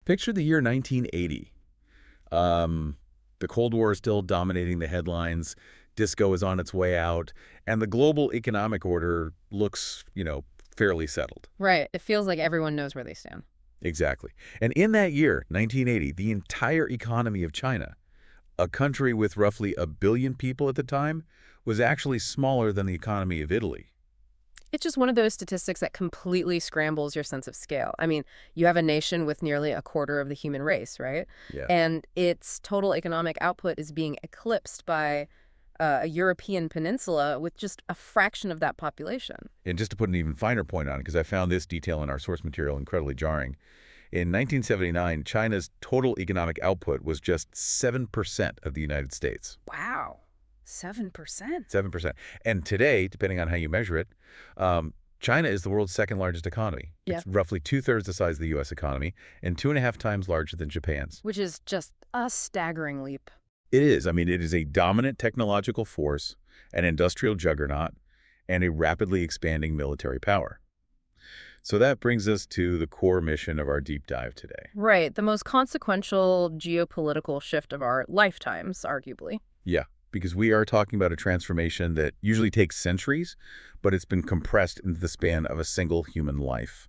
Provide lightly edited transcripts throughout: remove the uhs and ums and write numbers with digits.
Picture the year 1980. The Cold War is still dominating the headlines, disco is on its way out, and the global economic order looks, fairly settled. Right. It feels like everyone knows where they stand. Exactly. And in that year, 1980, the entire economy of China, a country with roughly 1 billion people at the time, was actually smaller than the economy of Italy. It's just one of those statistics that completely scrambles your sense of scale. I mean, you have a nation with nearly a quarter of the human race, right? Yeah. And its total economic output is being eclipsed by a European peninsula with just a fraction of that population. And just to put an even finer point on it, because I found this detail in our source material incredibly jarring, in 1979, China's total economic output was just 7% of the United States. Wow. 7%? 7%. And today, depending on how you measure it, China is the world's second largest economy. Yeah. It's roughly 2/3 the size of the U.S. economy and 2.5 times larger than Japan's. Which is just a staggering leap. It is. I mean, it is a dominant technological force, an industrial juggernaut, and a rapidly expanding military power. So that brings us to the core mission of our deep dive today. Right. The most consequential geopolitical shift of our lifetimes, arguably. Yeah, because we are talking about a transformation that usually takes centuries, but it's been compressed into the span of a single human life.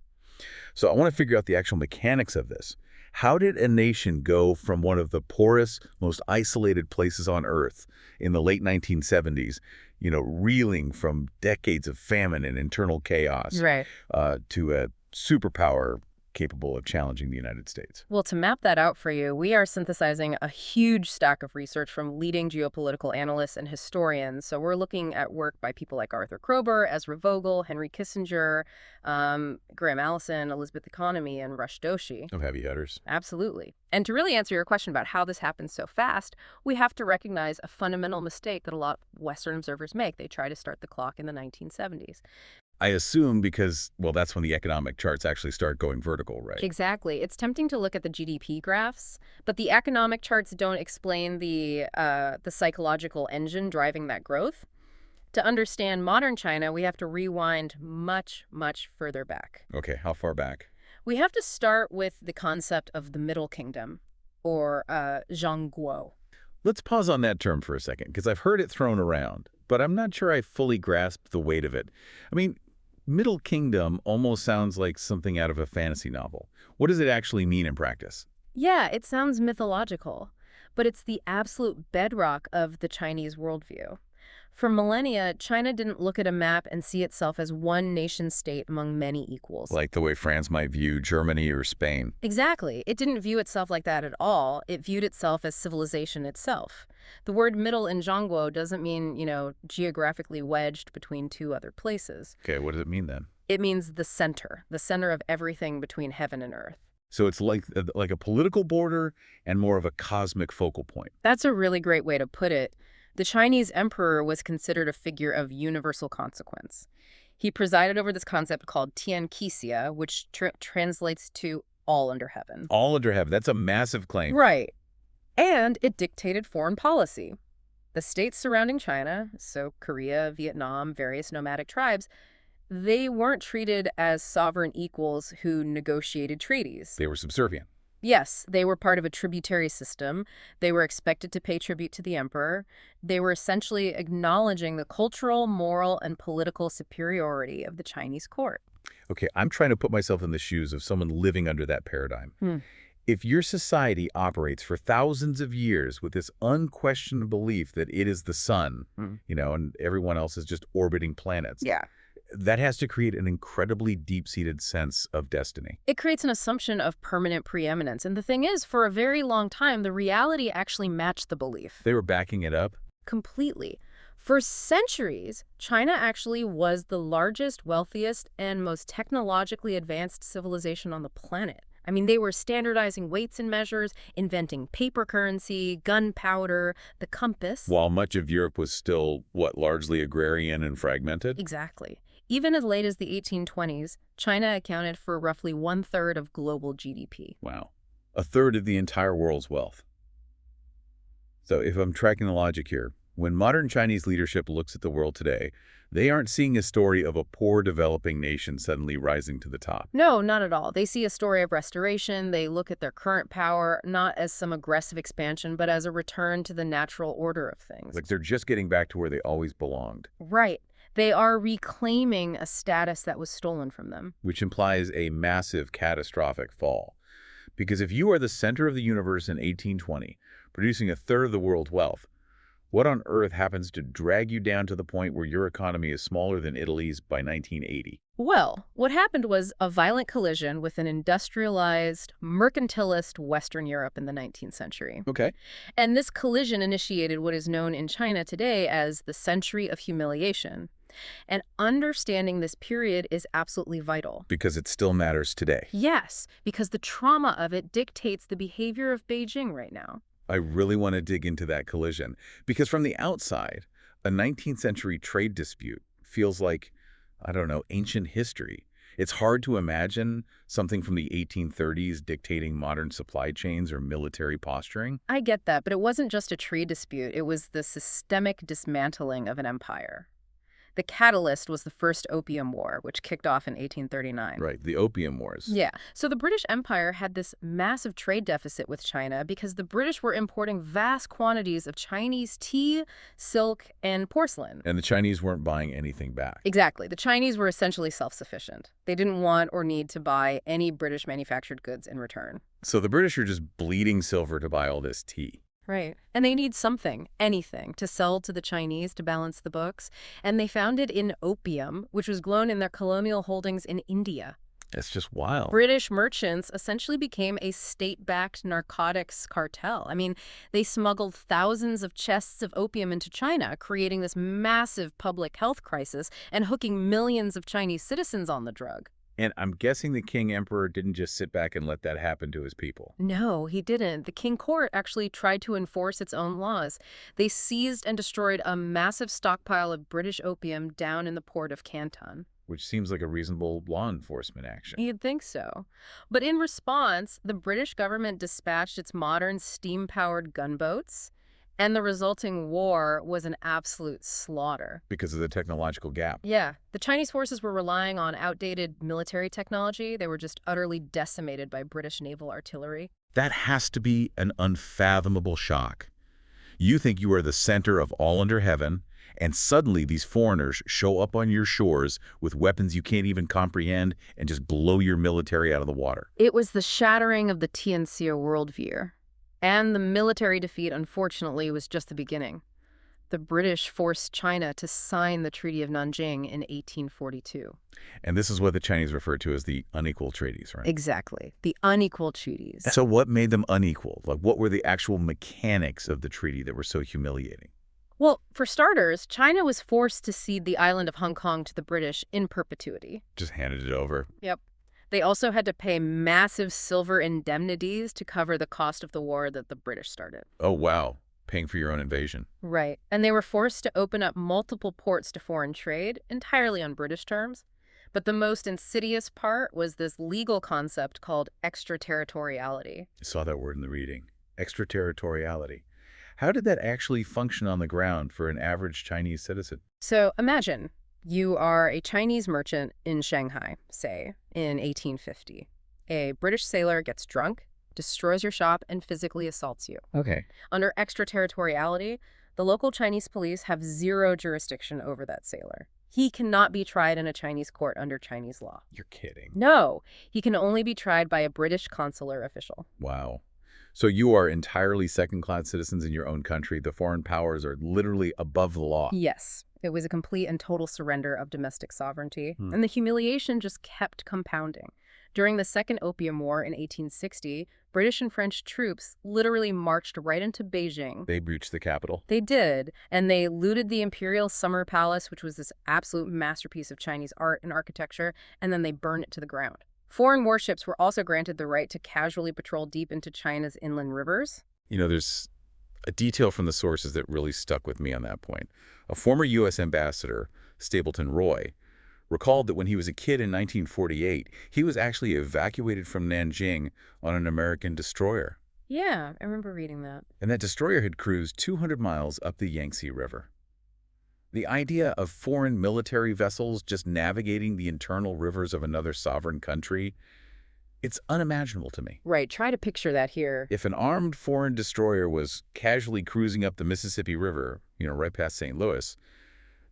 So I want to figure out the actual mechanics of this. How did a nation go from one of the poorest, most isolated places on Earth in the late 1970s, reeling from decades of famine and internal chaos, Right. To a superpower capable of challenging the United States? Well, to map that out for you, we are synthesizing a huge stack of research from leading geopolitical analysts and historians. So we're looking at work by people like Arthur Kroeber, Ezra Vogel, Henry Kissinger, Graham Allison, Elizabeth Economy, and Rush Doshi. Of heavy hitters. Absolutely. And to really answer your question about how this happens so fast, we have to recognize a fundamental mistake that a lot of Western observers make. They try to start the clock in the 1970s. I assume because, well, that's when the economic charts actually start going vertical, right? Exactly. It's tempting to look at the GDP graphs, but the economic charts don't explain the psychological engine driving that growth. To understand modern China, we have to rewind much, much further back. Okay, how far back? We have to start with the concept of the Middle Kingdom, or Zhongguo. Let's pause on that term for a second, because I've heard it thrown around, but I'm not sure I fully grasp the weight of it. I mean, Middle Kingdom almost sounds like something out of a fantasy novel. What does it actually mean in practice? Yeah, it sounds mythological, but it's the absolute bedrock of the Chinese worldview. For millennia, China didn't look at a map and see itself as one nation-state among many equals. Like the way France might view Germany or Spain. Exactly. It didn't view itself like that at all. It viewed itself as civilization itself. The word middle in Zhongguo doesn't mean, geographically wedged between two other places. Okay, what does it mean then? It means the center of everything between heaven and earth. So it's like a political border and more of a cosmic focal point. That's a really great way to put it. The Chinese emperor was considered a figure of universal consequence. He presided over this concept called Tian Qixia, which translates to all under heaven. All under heaven. That's a massive claim. Right. And it dictated foreign policy. The states surrounding China, so Korea, Vietnam, various nomadic tribes, they weren't treated as sovereign equals who negotiated treaties. They were subservient. Yes, they were part of a tributary system. They were expected to pay tribute to the emperor. They were essentially acknowledging the cultural, moral, and political superiority of the Chinese court. Okay, I'm trying to put myself in the shoes of someone living under that paradigm. If your society operates for thousands of years with this unquestioned belief that it is the sun, and everyone else is just orbiting planets. Yeah. That has to create an incredibly deep-seated sense of destiny. It creates an assumption of permanent preeminence. And the thing is, for a very long time, the reality actually matched the belief. They were backing it up? Completely. For centuries, China actually was the largest, wealthiest, and most technologically advanced civilization on the planet. I mean, they were standardizing weights and measures, inventing paper currency, gunpowder, the compass. While much of Europe was still, largely agrarian and fragmented? Exactly. Even as late as the 1820s, China accounted for roughly 1/3 of global GDP. Wow. 1/3 of the entire world's wealth. So if I'm tracking the logic here, When modern Chinese leadership looks at the world today, they aren't seeing a story of a poor developing nation suddenly rising to the top. No, not at all. They see a story of restoration. They look at their current power not as some aggressive expansion, but as a return to the natural order of things. Like they're just getting back to where they always belonged, Right. They are reclaiming a status that was stolen from them. which implies a massive catastrophic fall. Because if you are the center of the universe in 1820, producing a third of the world's wealth, what on earth happens to drag you down to the point where your economy is smaller than Italy's by 1980? Well, what happened was a violent collision with an industrialized, mercantilist Western Europe in the 19th century. Okay. And this collision initiated what is known in China today as the Century of Humiliation. And understanding this period is absolutely vital. Because it still matters today. Yes, because the trauma of it dictates the behavior of Beijing right now. I really want to dig into that collision, because from the outside, a 19th century trade dispute feels like, I don't know, ancient history. It's hard to imagine something from the 1830s dictating modern supply chains or military posturing. I get that, but it wasn't just a trade dispute. It was the systemic dismantling of an empire. The catalyst was the First Opium War, which kicked off in 1839. Right, the Opium Wars. Yeah. So the British Empire had this massive trade deficit with China because the British were importing vast quantities of Chinese tea, silk, and porcelain. And the Chinese weren't buying anything back. Exactly. The Chinese were essentially self-sufficient. They didn't want or need to buy any British manufactured goods in return. So the British are just bleeding silver to buy all this tea. Right. And they need something, anything, to sell to the Chinese to balance the books. And they found it in opium, which was grown in their colonial holdings in India. That's just wild. British merchants essentially became a state-backed narcotics cartel. I mean, they smuggled thousands of chests of opium into China, creating this massive public health crisis and hooking millions of Chinese citizens on the drug. And I'm guessing the King Emperor didn't just sit back and let that happen to his people. No, he didn't. The King Court actually tried to enforce its own laws. They seized and destroyed a massive stockpile of British opium down in the port of Canton. Which seems like a reasonable law enforcement action. You'd think so. But in response, the British government dispatched its modern steam-powered gunboats, and the resulting war was an absolute slaughter. Because of the technological gap. Yeah, the Chinese forces were relying on outdated military technology. They were just utterly decimated by British naval artillery. That has to be an unfathomable shock. You think you are the center of all under heaven, and suddenly these foreigners show up on your shores with weapons you can't even comprehend and just blow your military out of the water. It was the shattering of the Tianxia worldview. And the military defeat, unfortunately, was just the beginning. The British forced China to sign the Treaty of Nanjing in 1842. And this is what the Chinese refer to as the unequal treaties, right? Exactly. The unequal treaties. So what made them unequal? Like, what were the actual mechanics of the treaty that were so humiliating? Well, for starters, China was forced to cede the island of Hong Kong to the British in perpetuity. Just handed it over. Yep. They also had to pay massive silver indemnities to cover the cost of the war that the British started. Oh, wow. Paying for your own invasion. Right. And they were forced to open up multiple ports to foreign trade, entirely on British terms. But the most insidious part was this legal concept called extraterritoriality. I saw that word in the reading. Extraterritoriality. How did that actually function on the ground for an average Chinese citizen? So imagine you are a Chinese merchant in Shanghai, say, in 1850. A British sailor gets drunk, destroys your shop, and physically assaults you. Okay. Under extraterritoriality, the local Chinese police have zero jurisdiction over that sailor. He cannot be tried in a Chinese court under Chinese law. You're kidding. No, he can only be tried by a British consular official. Wow. So you are entirely second-class citizens in your own country. The foreign powers are literally above the law. Yes, it was a complete and total surrender of domestic sovereignty. And the humiliation just kept compounding. During the Second Opium War in 1860, British and French troops literally marched right into Beijing. They breached the capital. They did, and they looted the Imperial Summer Palace, which was this absolute masterpiece of Chinese art and architecture, and then they burned it to the ground. Foreign warships were also granted the right to casually patrol deep into China's inland rivers. You know, there's a detail from the sources that really stuck with me on that point. A former U.S. ambassador, Stapleton Roy, recalled that when he was a kid in 1948, he was actually evacuated from Nanjing on an American destroyer. Yeah, I remember reading that. And that destroyer had cruised 200 miles up the Yangtze River. The idea of foreign military vessels just navigating the internal rivers of another sovereign country, it's unimaginable to me. Right, try to picture that here. If an armed foreign destroyer was casually cruising up the Mississippi River, right past St. Louis,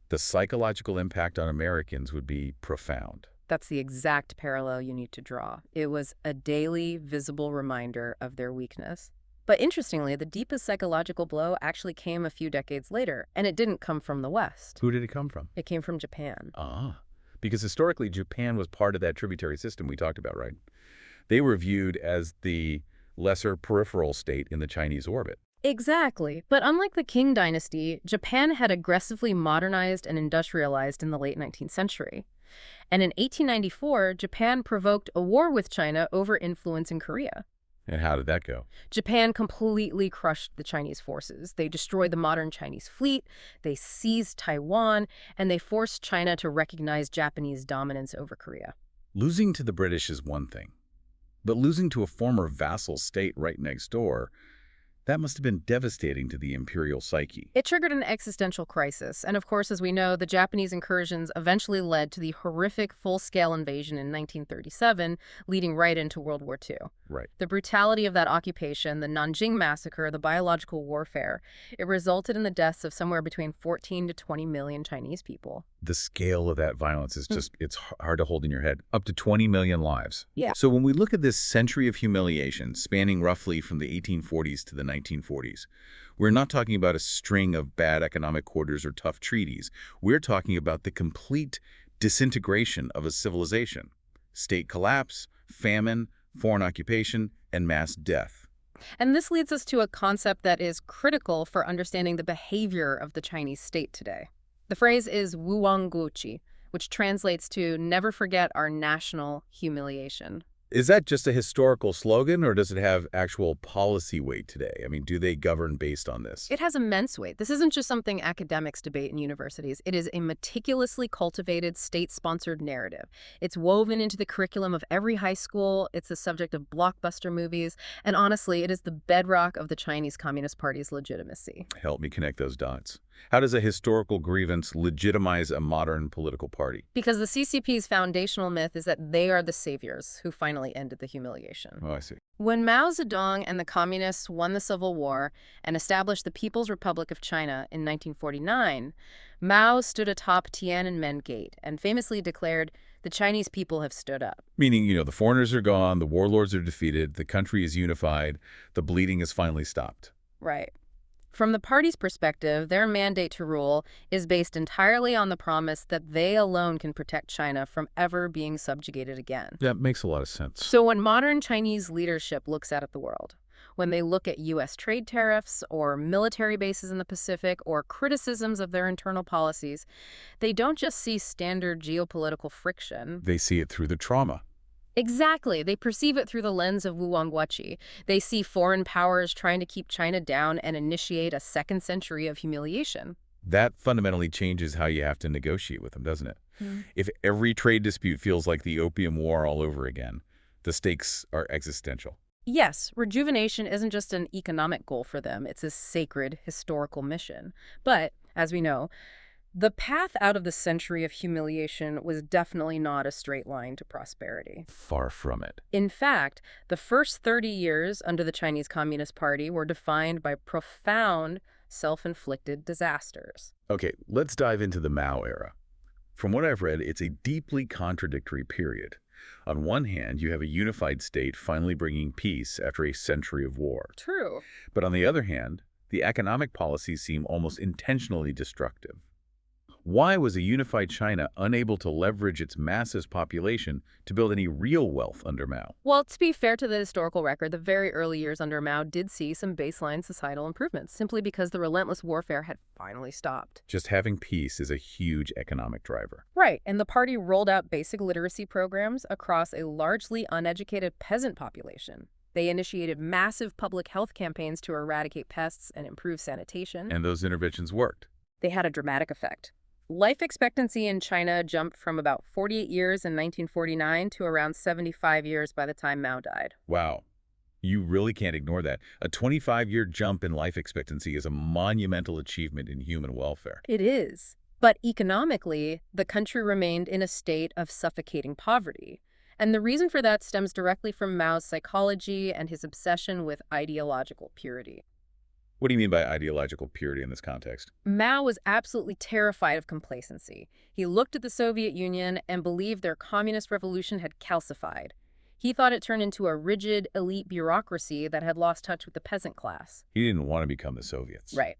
the psychological impact on Americans would be profound. That's the exact parallel you need to draw. It was a daily, visible reminder of their weakness. But interestingly, the deepest psychological blow actually came a few decades later, and it didn't come from the West. Who did it come from? It came from Japan. Ah, because historically, Japan was part of that tributary system we talked about, right? They were viewed as the lesser peripheral state in the Chinese orbit. Exactly. But unlike the Qing dynasty, Japan had aggressively modernized and industrialized in the late 19th century. And in 1894, Japan provoked a war with China over influence in Korea. And how did that go? Japan completely crushed the Chinese forces. They destroyed the modern Chinese fleet, they seized Taiwan, and they forced China to recognize Japanese dominance over Korea. Losing to the British is one thing, but losing to a former vassal state right next door, that must have been devastating to the imperial psyche. It triggered an existential crisis, and of course, as we know, the Japanese incursions eventually led to the horrific full-scale invasion in 1937, leading right into World War II. Right. The brutality of that occupation, the Nanjing Massacre, the biological warfare, it resulted in the deaths of somewhere between 14 to 20 million Chinese people. The scale of that violence is just, it's hard to hold in your head. Up to 20 million lives. Yeah. So when we look at this century of humiliation, spanning roughly from the 1840s to the 1940s, we're not talking about a string of bad economic quarters or tough treaties. We're talking about the complete disintegration of a civilization. State collapse, famine, foreign occupation, and mass death. And this leads us to a concept that is critical for understanding the behavior of the Chinese state today. The phrase is wuwangguqi, which translates to never forget our national humiliation. Is that just a historical slogan, or does it have actual policy weight today? I mean, do they govern based on this? It has immense weight. This isn't just something academics debate in universities. It is a meticulously cultivated, state-sponsored narrative. It's woven into the curriculum of every high school. It's the subject of blockbuster movies. And honestly, it is the bedrock of the Chinese Communist Party's legitimacy. Help me connect those dots. How does a historical grievance legitimize a modern political party? Because the CCP's foundational myth is that they are the saviors who finally ended the humiliation. Oh, I see. When Mao Zedong and the communists won the Civil War and established the People's Republic of China in 1949, Mao stood atop Tiananmen Gate and famously declared, "The Chinese people have stood up." Meaning, the foreigners are gone, the warlords are defeated, the country is unified, the bleeding is finally stopped. Right. From the party's perspective, their mandate to rule is based entirely on the promise that they alone can protect China from ever being subjugated again. That makes a lot of sense. So when modern Chinese leadership looks out at the world, when they look at U.S. trade tariffs or military bases in the Pacific or criticisms of their internal policies, they don't just see standard geopolitical friction. They see it through the trauma. Exactly. They perceive it through the lens of wuwangguqi. They see foreign powers trying to keep China down and initiate a second century of humiliation. That fundamentally changes how you have to negotiate with them, doesn't it? Mm. If every trade dispute feels like the Opium War all over again, the stakes are existential. Yes, rejuvenation isn't just an economic goal for them. It's a sacred historical mission. But, as we know, the path out of the century of humiliation was definitely not a straight line to prosperity. Far from it. In fact, the first 30 years under the Chinese Communist Party were defined by profound self-inflicted disasters. Okay, let's dive into the Mao era. From what I've read, it's a deeply contradictory period. On one hand, you have a unified state finally bringing peace after a century of war. True. But on the other hand, the economic policies seem almost intentionally destructive. Why was a unified China unable to leverage its massive population to build any real wealth under Mao? Well, to be fair to the historical record, the very early years under Mao did see some baseline societal improvements, simply because the relentless warfare had finally stopped. Just having peace is a huge economic driver. Right, and the party rolled out basic literacy programs across a largely uneducated peasant population. They initiated massive public health campaigns to eradicate pests and improve sanitation. And those interventions worked. They had a dramatic effect. Life expectancy in China jumped from about 48 years in 1949 to around 75 years by the time Mao died. Wow. You really can't ignore that. A 25-year jump in life expectancy is a monumental achievement in human welfare. It is. But economically, the country remained in a state of suffocating poverty. And the reason for that stems directly from Mao's psychology and his obsession with ideological purity. What do you mean by ideological purity in this context? Mao was absolutely terrified of complacency. He looked at the Soviet Union and believed their communist revolution had calcified. He thought it turned into a rigid, elite bureaucracy that had lost touch with the peasant class. He didn't want to become the Soviets. Right.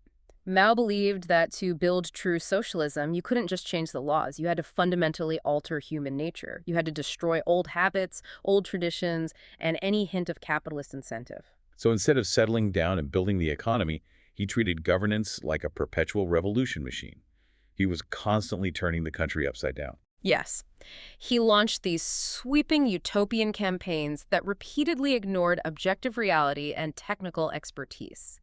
Mao believed that to build true socialism, you couldn't just change the laws. You had to fundamentally alter human nature. You had to destroy old habits, old traditions, and any hint of capitalist incentive. So instead of settling down and building the economy, he treated governance like a perpetual revolution machine. He was constantly turning the country upside down. Yes. He launched these sweeping utopian campaigns that repeatedly ignored objective reality and technical expertise.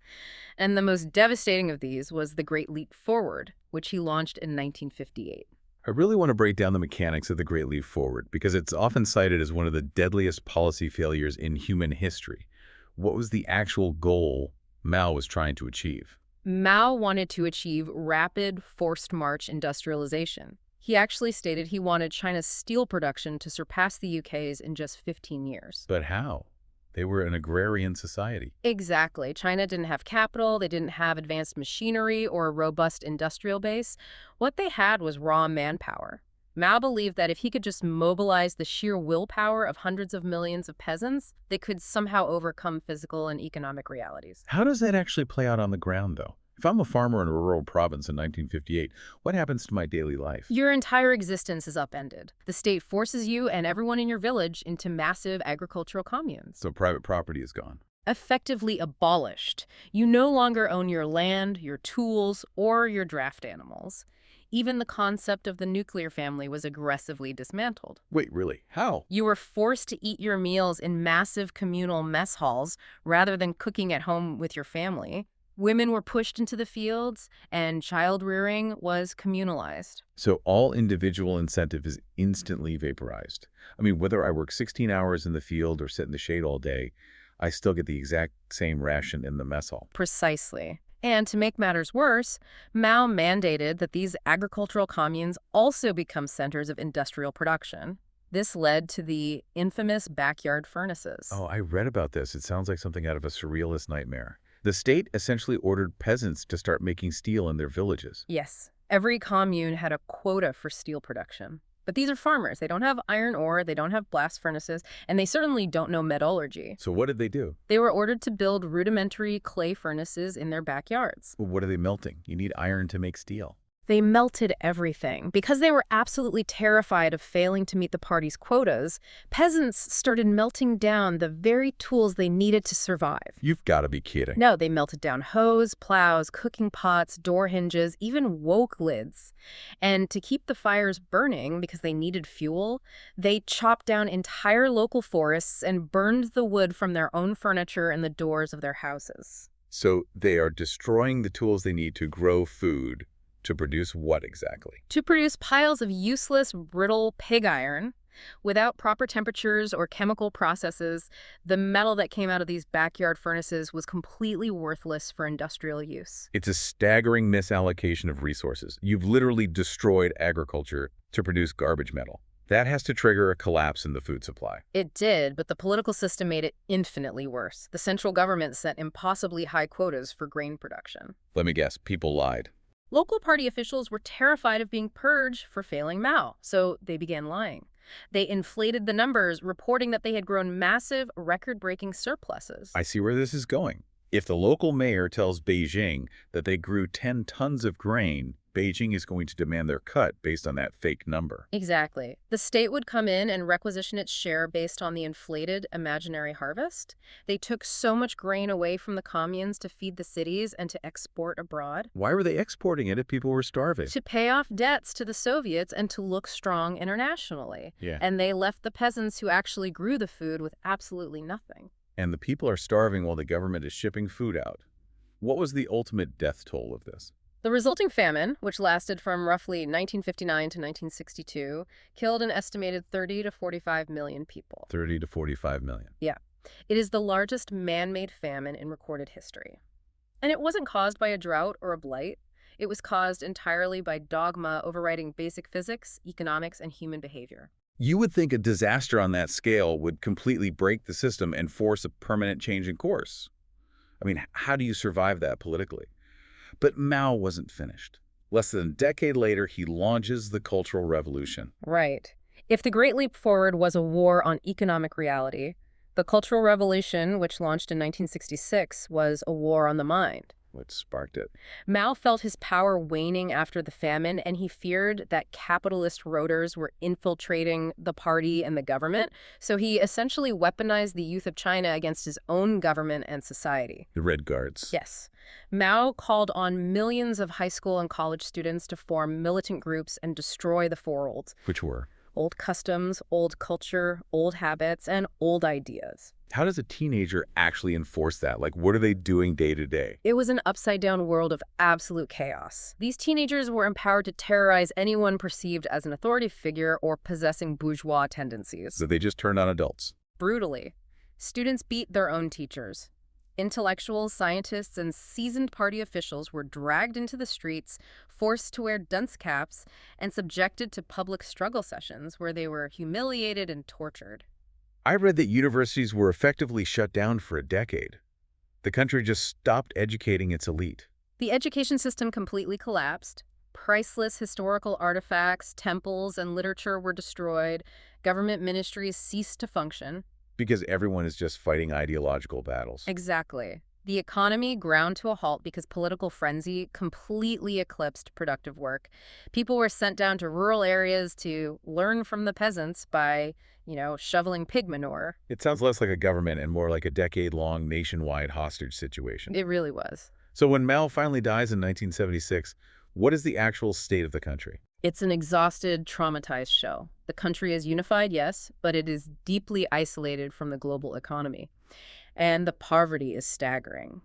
And the most devastating of these was the Great Leap Forward, which he launched in 1958. I really want to break down the mechanics of the Great Leap Forward because it's often cited as one of the deadliest policy failures in human history. What was the actual goal Mao was trying to achieve? Mao wanted to achieve rapid, forced march industrialization. He actually stated he wanted China's steel production to surpass the UK's in just 15 years. But how? They were an agrarian society. Exactly. China didn't have capital, they didn't have advanced machinery or a robust industrial base. What they had was raw manpower. Mao believed that if he could just mobilize the sheer willpower of hundreds of millions of peasants, they could somehow overcome physical and economic realities. How does that actually play out on the ground, though? If I'm a farmer in a rural province in 1958, what happens to my daily life? Your entire existence is upended. The state forces you and everyone in your village into massive agricultural communes. So private property is gone. Effectively abolished. You no longer own your land, your tools, or your draft animals. Even the concept of the nuclear family was aggressively dismantled. Wait, really? How? You were forced to eat your meals in massive communal mess halls rather than cooking at home with your family. Women were pushed into the fields, and child rearing was communalized. So all individual incentive is instantly vaporized. I mean, whether I work 16 hours in the field or sit in the shade all day, I still get the exact same ration in the mess hall. Precisely. And to make matters worse, Mao mandated that these agricultural communes also become centers of industrial production. This led to the infamous backyard furnaces. Oh, I read about this. It sounds like something out of a surrealist nightmare. The state essentially ordered peasants to start making steel in their villages. Yes, every commune had a quota for steel production. But these are farmers. They don't have iron ore, they don't have blast furnaces, and they certainly don't know metallurgy. So what did they do? They were ordered to build rudimentary clay furnaces in their backyards. Well, what are they melting? You need iron to make steel. They melted everything. Because they were absolutely terrified of failing to meet the party's quotas, peasants started melting down the very tools they needed to survive. You've got to be kidding. No, they melted down hoes, plows, cooking pots, door hinges, even wok lids. And to keep the fires burning, because they needed fuel, they chopped down entire local forests and burned the wood from their own furniture and the doors of their houses. So they are destroying the tools they need to grow food. To produce what exactly? To produce piles of useless, brittle pig iron. Without proper temperatures or chemical processes, the metal that came out of these backyard furnaces was completely worthless for industrial use. It's a staggering misallocation of resources. You've literally destroyed agriculture to produce garbage metal. That has to trigger a collapse in the food supply. It did, but the political system made it infinitely worse. The central government set impossibly high quotas for grain production. Let me guess, people lied. Local party officials were terrified of being purged for failing Mao, so they began lying. They inflated the numbers, reporting that they had grown massive, record-breaking surpluses. I see where this is going. If the local mayor tells Beijing that they grew 10 tons of grain, Beijing is going to demand their cut based on that fake number. Exactly. The state would come in and requisition its share based on the inflated imaginary harvest. They took so much grain away from the communes to feed the cities and to export abroad. Why were they exporting it if people were starving? To pay off debts to the Soviets and to look strong internationally. Yeah. And they left the peasants who actually grew the food with absolutely nothing. And the people are starving while the government is shipping food out. What was the ultimate death toll of this? The resulting famine, which lasted from roughly 1959 to 1962, killed an estimated 30 to 45 million people. 30 to 45 million. Yeah. It is the largest man-made famine in recorded history. And it wasn't caused by a drought or a blight. It was caused entirely by dogma overriding basic physics, economics, and human behavior. You would think a disaster on that scale would completely break the system and force a permanent change in course. I mean, how do you survive that politically? But Mao wasn't finished. Less than a decade later, he launches the Cultural Revolution. Right. If the Great Leap Forward was a war on economic reality, the Cultural Revolution, which launched in 1966, was a war on the mind. What sparked it? Mao felt his power waning after the famine, and he feared that capitalist roaders were infiltrating the party and the government, so he essentially weaponized the youth of China against his own government and society. The Red Guards. Yes. Mao called on millions of high school and college students to form militant groups and destroy the four olds. Which were? Old customs, old culture, old habits, and old ideas. How does a teenager actually enforce that? Like, what are they doing day to day? It was an upside-down world of absolute chaos. These teenagers were empowered to terrorize anyone perceived as an authority figure or possessing bourgeois tendencies. So they just turned on adults. Brutally. Students beat their own teachers. Intellectuals, scientists, and seasoned party officials were dragged into the streets, forced to wear dunce caps, and subjected to public struggle sessions where they were humiliated and tortured. I read that universities were effectively shut down for a decade. The country just stopped educating its elite. The education system completely collapsed. Priceless historical artifacts, temples, and literature were destroyed. Government ministries ceased to function. Because everyone is just fighting ideological battles. Exactly. The economy ground to a halt because political frenzy completely eclipsed productive work. People were sent down to rural areas to learn from the peasants by, shoveling pig manure. It sounds less like a government and more like a decade-long nationwide hostage situation. It really was. So when Mao finally dies in 1976, what is the actual state of the country? It's an exhausted, traumatized show. The country is unified, yes, but it is deeply isolated from the global economy. And the poverty is staggering.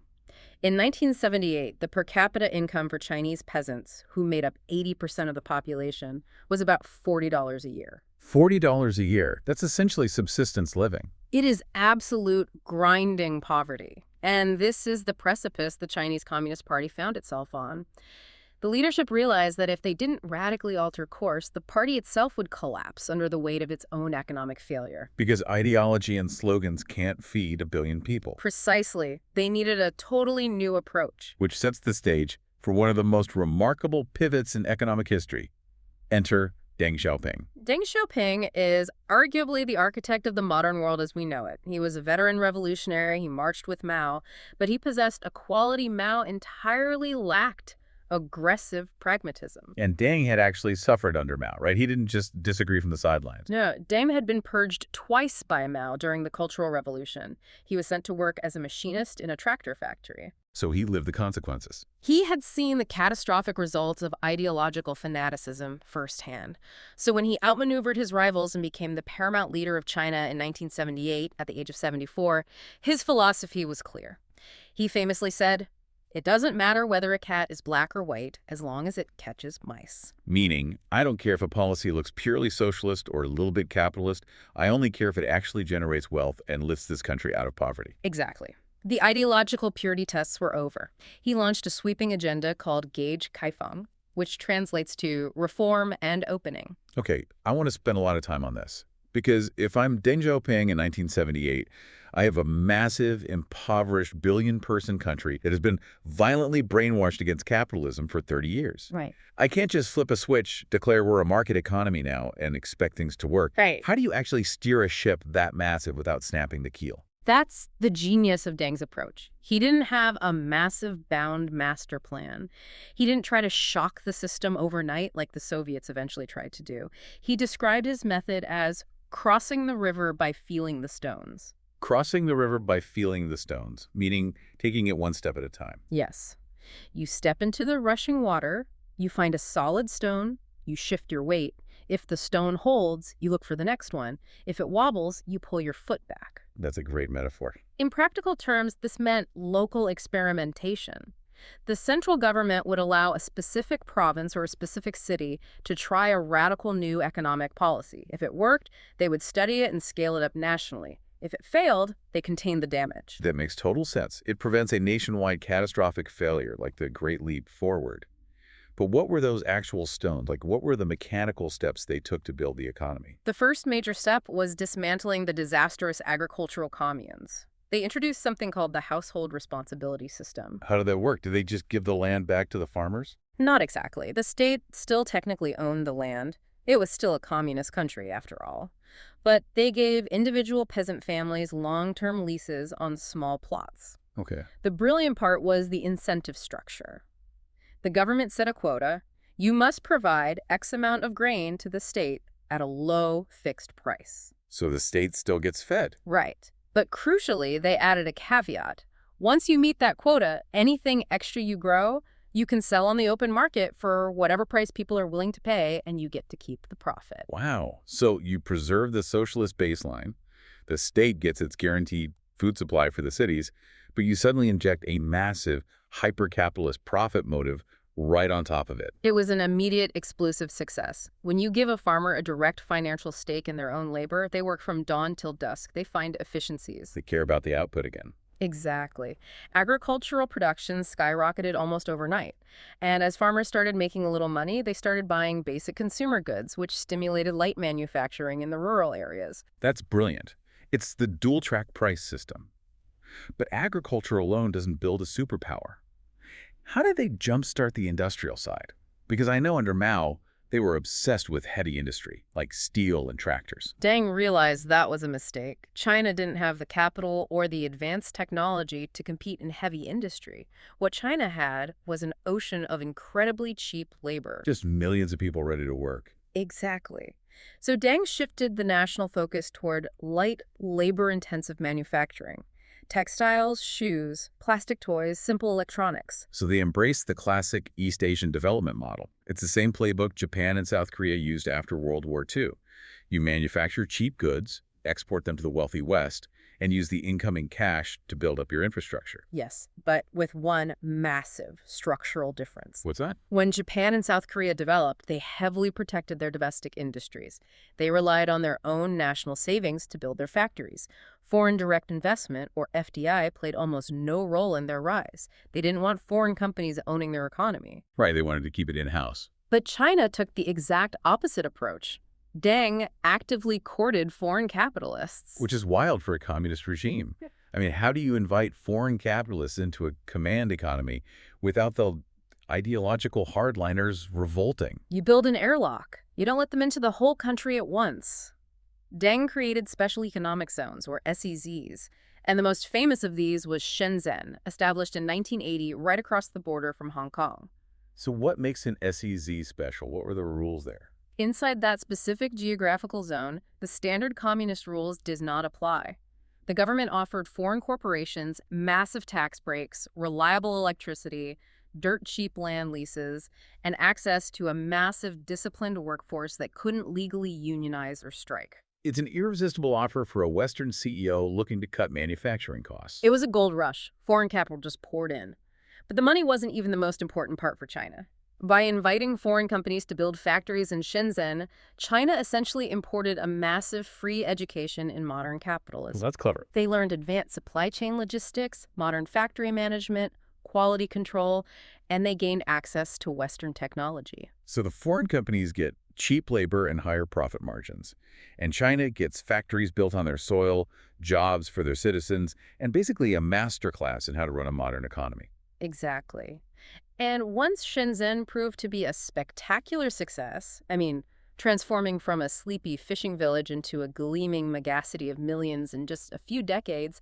In 1978, the per capita income for Chinese peasants, who made up 80% of the population, was about $40 a year. $40 a year. That's essentially subsistence living. It is absolute grinding poverty. And this is the precipice the Chinese Communist Party found itself on. The leadership realized that if they didn't radically alter course, the party itself would collapse under the weight of its own economic failure. Because ideology and slogans can't feed a billion people. Precisely. They needed a totally new approach. Which sets the stage for one of the most remarkable pivots in economic history. Enter Deng Xiaoping. Deng Xiaoping is arguably the architect of the modern world as we know it. He was a veteran revolutionary, he marched with Mao, but he possessed a quality Mao entirely lacked: aggressive pragmatism. And Deng had actually suffered under Mao, right? He didn't just disagree from the sidelines. No, Deng had been purged twice by Mao during the Cultural Revolution. He was sent to work as a machinist in a tractor factory. So he lived the consequences. He had seen the catastrophic results of ideological fanaticism firsthand. So when he outmaneuvered his rivals and became the paramount leader of China in 1978 at the age of 74, his philosophy was clear. He famously said, "It doesn't matter whether a cat is black or white as long as it catches mice." Meaning, I don't care if a policy looks purely socialist or a little bit capitalist. I only care if it actually generates wealth and lifts this country out of poverty. Exactly. The ideological purity tests were over. He launched a sweeping agenda called Gauge Kaifang, which translates to reform and opening. Okay, I want to spend a lot of time on this. Because if I'm Deng Xiaoping in 1978, I have a massive, impoverished, billion-person country that has been violently brainwashed against capitalism for 30 years. Right. I can't just flip a switch, declare we're a market economy now, and expect things to work. Right. How do you actually steer a ship that massive without snapping the keel? That's the genius of Deng's approach. He didn't have a massive bound master plan. He didn't try to shock the system overnight like the Soviets eventually tried to do. He described his method as crossing the river by feeling the stones. Crossing the river by feeling the stones, meaning taking it one step at a time. Yes. You step into the rushing water, you find a solid stone, you shift your weight. If the stone holds, you look for the next one. If it wobbles, you pull your foot back. That's a great metaphor. In practical terms, this meant local experimentation. The central government would allow a specific province or a specific city to try a radical new economic policy. If it worked, they would study it and scale it up nationally. If it failed, they contained the damage. That makes total sense. It prevents a nationwide catastrophic failure, like the Great Leap Forward. But what were those actual stones? Like, what were the mechanical steps they took to build the economy? The first major step was dismantling the disastrous agricultural communes. They introduced something called the household responsibility system. How did that work? Did they just give the land back to the farmers? Not exactly. The state still technically owned the land. It was still a communist country, after all. But they gave individual peasant families long-term leases on small plots. Okay. The brilliant part was the incentive structure. The government set a quota. You must provide X amount of grain to the state at a low fixed price. So the state still gets fed. Right. But crucially, they added a caveat. Once you meet that quota, anything extra you grow, you can sell on the open market for whatever price people are willing to pay, and you get to keep the profit. Wow. So you preserve the socialist baseline, the state gets its guaranteed food supply for the cities, but you suddenly inject a massive hyper-capitalist profit motive right on top of it. It was an immediate, explosive success. When you give a farmer a direct financial stake in their own labor, they work from dawn till dusk. They find efficiencies. They care about the output again. Exactly. Agricultural production skyrocketed almost overnight. And as farmers started making a little money, they started buying basic consumer goods, which stimulated light manufacturing in the rural areas. That's brilliant. It's the dual-track price system. But agriculture alone doesn't build a superpower. How did they jumpstart the industrial side? Because I know under Mao, they were obsessed with heavy industry, like steel and tractors. Deng realized that was a mistake. China didn't have the capital or the advanced technology to compete in heavy industry. What China had was an ocean of incredibly cheap labor. Just millions of people ready to work. Exactly. So Deng shifted the national focus toward light, labor-intensive manufacturing. Textiles, shoes, plastic toys, simple electronics. So they embraced the classic East Asian development model. It's the same playbook Japan and South Korea used after World War II. You manufacture cheap goods, export them to the wealthy West, and use the incoming cash to build up your infrastructure. Yes, but with one massive structural difference. What's that? When Japan and South Korea developed, they heavily protected their domestic industries. They relied on their own national savings to build their factories. Foreign direct investment, or FDI, played almost no role in their rise. They didn't want foreign companies owning their economy. Right, they wanted to keep it in-house. But China took the exact opposite approach. Deng actively courted foreign capitalists. Which is wild for a communist regime. I mean, how do you invite foreign capitalists into a command economy without the ideological hardliners revolting? You build an airlock. You don't let them into the whole country at once. Deng created special economic zones, or SEZs, and the most famous of these was Shenzhen, established in 1980 right across the border from Hong Kong. So what makes an SEZ special? What were the rules there? Inside that specific geographical zone, the standard communist rules did not apply. The government offered foreign corporations massive tax breaks, reliable electricity, dirt-cheap land leases, and access to a massive disciplined workforce that couldn't legally unionize or strike. It's an irresistible offer for a Western CEO looking to cut manufacturing costs. It was a gold rush. Foreign capital just poured in. But the money wasn't even the most important part for China. By inviting foreign companies to build factories in Shenzhen, China essentially imported a massive free education in modern capitalism. Well, that's clever. They learned advanced supply chain logistics, modern factory management, quality control, and they gained access to Western technology. So the foreign companies get cheap labor and higher profit margins. And China gets factories built on their soil, jobs for their citizens, and basically a masterclass in how to run a modern economy. Exactly. And once Shenzhen proved to be a spectacular success, transforming from a sleepy fishing village into a gleaming megacity of millions in just a few decades,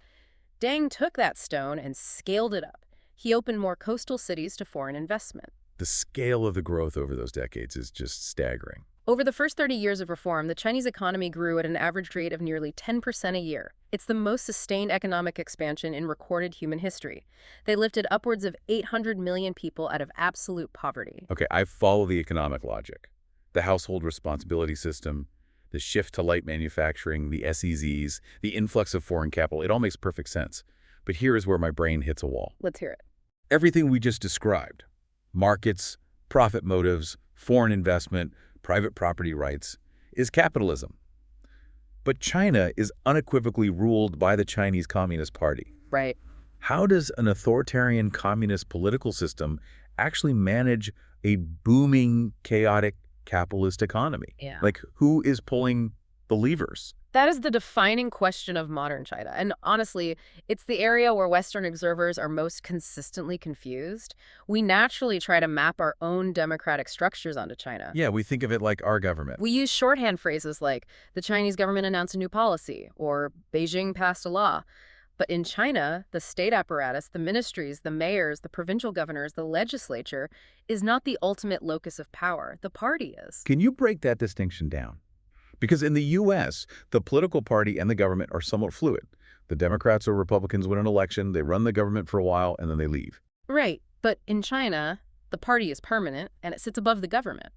Deng took that stone and scaled it up. He opened more coastal cities to foreign investment. The scale of the growth over those decades is just staggering. Over the first 30 years of reform, the Chinese economy grew at an average rate of nearly 10% a year. It's the most sustained economic expansion in recorded human history. They lifted upwards of 800 million people out of absolute poverty. Okay, I follow the economic logic. The household responsibility system, the shift to light manufacturing, the SEZs, the influx of foreign capital, it all makes perfect sense. But here is where my brain hits a wall. Let's hear it. Everything we just described, markets, profit motives, foreign investment, private property rights, is capitalism. But China is unequivocally ruled by the Chinese Communist Party. Right. How does an authoritarian communist political system actually manage a booming, chaotic capitalist economy? Yeah. Like, who is pulling the levers? That is the defining question of modern China. And honestly, it's the area where Western observers are most consistently confused. We naturally try to map our own democratic structures onto China. Yeah, we think of it like our government. We use shorthand phrases like the Chinese government announced a new policy or Beijing passed a law. But in China, the state apparatus, the ministries, the mayors, the provincial governors, the legislature is not the ultimate locus of power. The party is. Can you break that distinction down? Because in the U.S., the political party and the government are somewhat fluid. The Democrats or Republicans win an election, they run the government for a while, and then they leave. Right. But in China, the party is permanent and it sits above the government.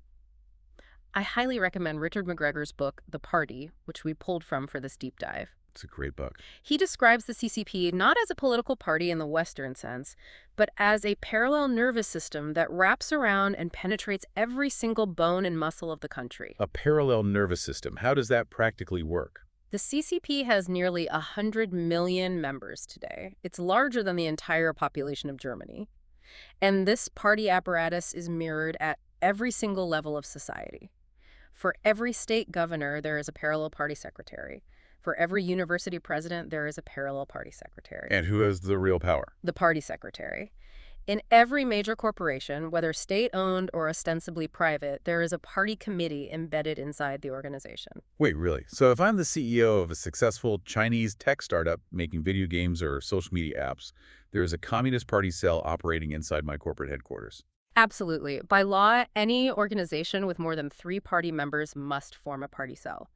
I highly recommend Richard McGregor's book, The Party, which we pulled from for this deep dive. It's a great book. He describes the CCP not as a political party in the Western sense, but as a parallel nervous system that wraps around and penetrates every single bone and muscle of the country. A parallel nervous system. How does that practically work? The CCP has nearly 100 million members today. It's larger than the entire population of Germany. And this party apparatus is mirrored at every single level of society. For every state governor, there is a parallel party secretary. For every university president, there is a parallel party secretary. And who has the real power? The party secretary. In every major corporation, whether state-owned or ostensibly private, there is a party committee embedded inside the organization. Wait, really? So if I'm the CEO of a successful Chinese tech startup making video games or social media apps, there is a Communist Party cell operating inside my corporate headquarters. Absolutely. By law, any organization with more than 3 party members must form a party cell.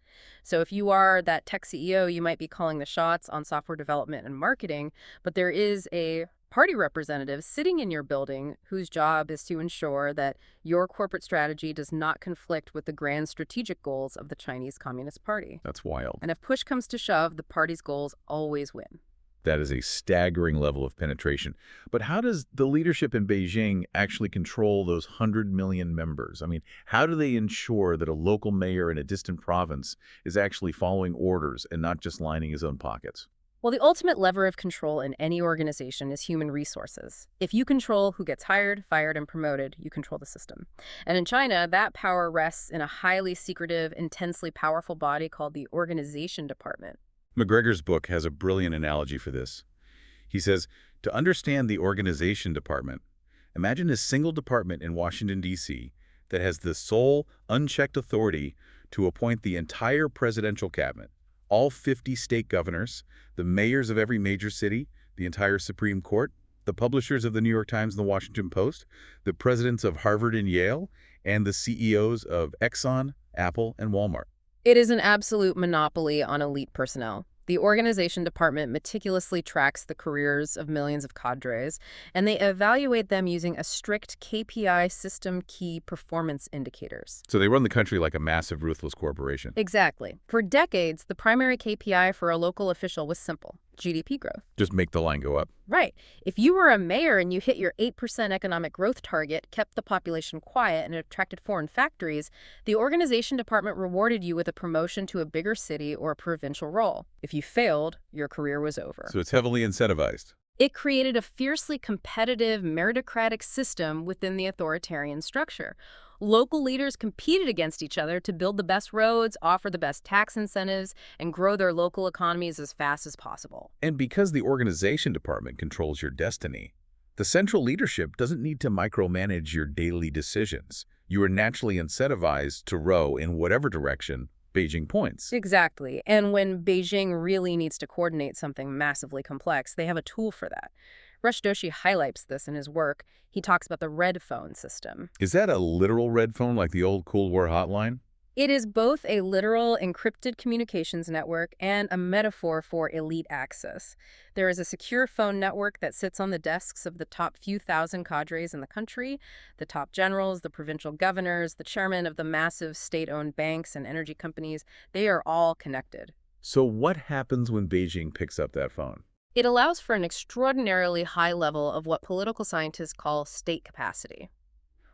So if you are that tech CEO, you might be calling the shots on software development and marketing, but there is a party representative sitting in your building whose job is to ensure that your corporate strategy does not conflict with the grand strategic goals of the Chinese Communist Party. That's wild. And if push comes to shove, the party's goals always win. That is a staggering level of penetration. But how does the leadership in Beijing actually control those 100 million members? I mean, how do they ensure that a local mayor in a distant province is actually following orders and not just lining his own pockets? Well, the ultimate lever of control in any organization is human resources. If you control who gets hired, fired, and promoted, you control the system. And in China, that power rests in a highly secretive, intensely powerful body called the Organization Department. McGregor's book has a brilliant analogy for this. He says, to understand the Organization Department, imagine a single department in Washington, D.C. that has the sole, unchecked authority to appoint the entire presidential cabinet, all 50 state governors, the mayors of every major city, the entire Supreme Court, the publishers of the New York Times and the Washington Post, the presidents of Harvard and Yale, and the CEOs of Exxon, Apple, and Walmart. It is an absolute monopoly on elite personnel. The Organization Department meticulously tracks the careers of millions of cadres, and they evaluate them using a strict KPI system key performance indicators. So they run the country like a massive, ruthless corporation. Exactly. For decades, the primary KPI for a local official was simple: GDP growth. Just make the line go up. Right. If you were a mayor and you hit your 8% economic growth target, kept the population quiet, and attracted foreign factories, the Organization Department rewarded you with a promotion to a bigger city or a provincial role. If you failed, your career was over. So it's heavily incentivized. It created a fiercely competitive, meritocratic system within the authoritarian structure. Local leaders competed against each other to build the best roads, offer the best tax incentives, and grow their local economies as fast as possible. And because the Organization Department controls your destiny, the central leadership doesn't need to micromanage your daily decisions. You are naturally incentivized to row in whatever direction Beijing points. Exactly. And when Beijing really needs to coordinate something massively complex, they have a tool for that. Rush Doshi highlights this in his work. He talks about the red phone system. Is that a literal red phone like the old Cold War hotline? It is both a literal encrypted communications network and a metaphor for elite access. There is a secure phone network that sits on the desks of the top few thousand cadres in the country, the top generals, the provincial governors, the chairman of the massive state-owned banks and energy companies. They are all connected. So what happens when Beijing picks up that phone? It allows for an extraordinarily high level of what political scientists call state capacity.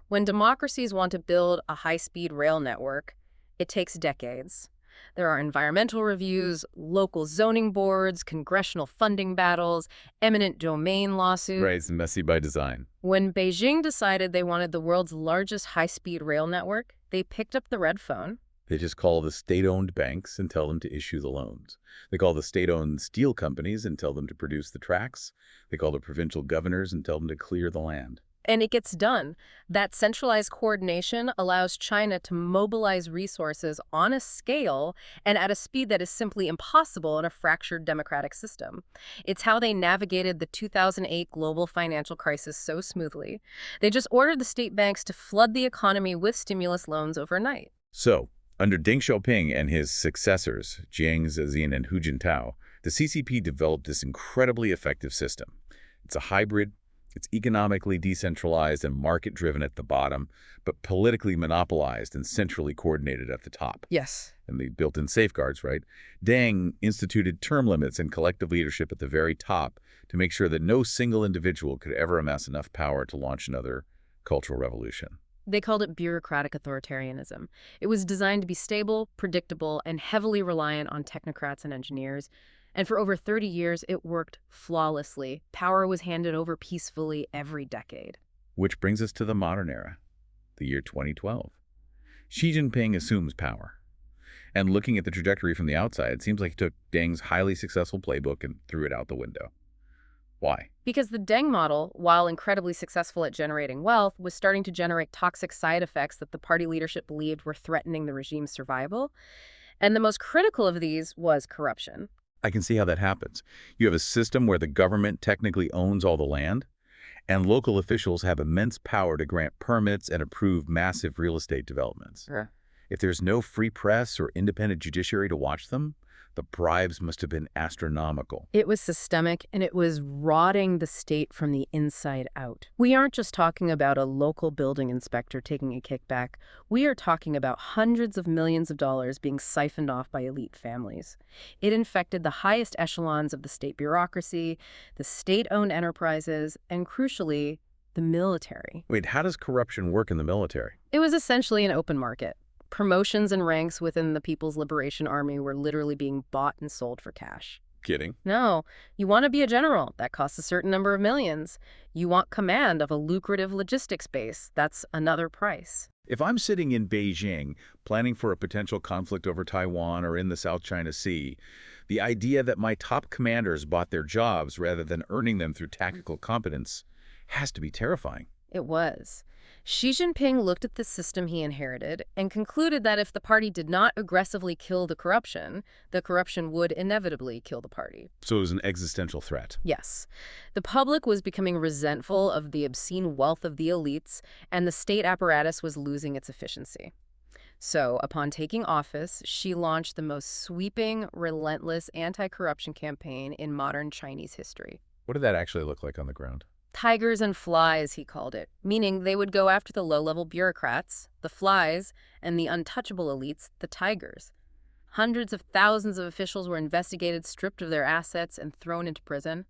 When democracies want to build a high-speed rail network, it takes decades. There are environmental reviews, local zoning boards, congressional funding battles, eminent domain lawsuits. Right, it's messy by design. When Beijing decided they wanted the world's largest high-speed rail network, they picked up the red phone. They just call the state-owned banks and tell them to issue the loans. They call the state-owned steel companies and tell them to produce the tracks. They call the provincial governors and tell them to clear the land. And it gets done. That centralized coordination allows China to mobilize resources on a scale and at a speed that is simply impossible in a fractured democratic system. It's how they navigated the 2008 global financial crisis so smoothly. They just ordered the state banks to flood the economy with stimulus loans overnight. So, under Deng Xiaoping and his successors, Jiang Zemin and Hu Jintao, the CCP developed this incredibly effective system. It's a hybrid. It's economically decentralized and market-driven at the bottom, but politically monopolized and centrally coordinated at the top. Yes. And the built-in safeguards, right? Deng instituted term limits and collective leadership at the very top to make sure that no single individual could ever amass enough power to launch another cultural revolution. They called it bureaucratic authoritarianism. It was designed to be stable, predictable, and heavily reliant on technocrats and engineers. And for over 30 years, it worked flawlessly. Power was handed over peacefully every decade. Which brings us to the modern era, the year 2012. Xi Jinping assumes power. And looking at the trajectory from the outside, it seems like he took Deng's highly successful playbook and threw it out the window. Why? Because the Deng model, while incredibly successful at generating wealth, was starting to generate toxic side effects that the party leadership believed were threatening the regime's survival. And the most critical of these was corruption. I can see how that happens. You have a system where the government technically owns all the land, and local officials have immense power to grant permits and approve massive real estate developments. Sure. If there's no free press or independent judiciary to watch them, the bribes must have been astronomical. It was systemic, and it was rotting the state from the inside out. We aren't just talking about a local building inspector taking a kickback. We are talking about hundreds of millions of dollars being siphoned off by elite families. It infected the highest echelons of the state bureaucracy, the state-owned enterprises, and crucially, the military. Wait, how does corruption work in the military? It was essentially an open market. Promotions and ranks within the People's Liberation Army were literally being bought and sold for cash. Kidding. No, you want to be a general. That costs a certain number of millions. You want command of a lucrative logistics base. That's another price. If I'm sitting in Beijing, planning for a potential conflict over Taiwan or in the South China Sea, the idea that my top commanders bought their jobs rather than earning them through tactical competence has to be terrifying. It was. Xi Jinping looked at the system he inherited and concluded that if the party did not aggressively kill the corruption would inevitably kill the party. So it was an existential threat. Yes. The public was becoming resentful of the obscene wealth of the elites, and the state apparatus was losing its efficiency. So, upon taking office, Xi launched the most sweeping, relentless anti-corruption campaign in modern Chinese history. What did that actually look like on the ground? Tigers and flies, he called it, meaning they would go after the low-level bureaucrats, the flies, and the untouchable elites, the tigers. Hundreds of thousands of officials were investigated, stripped of their assets, and thrown into prison.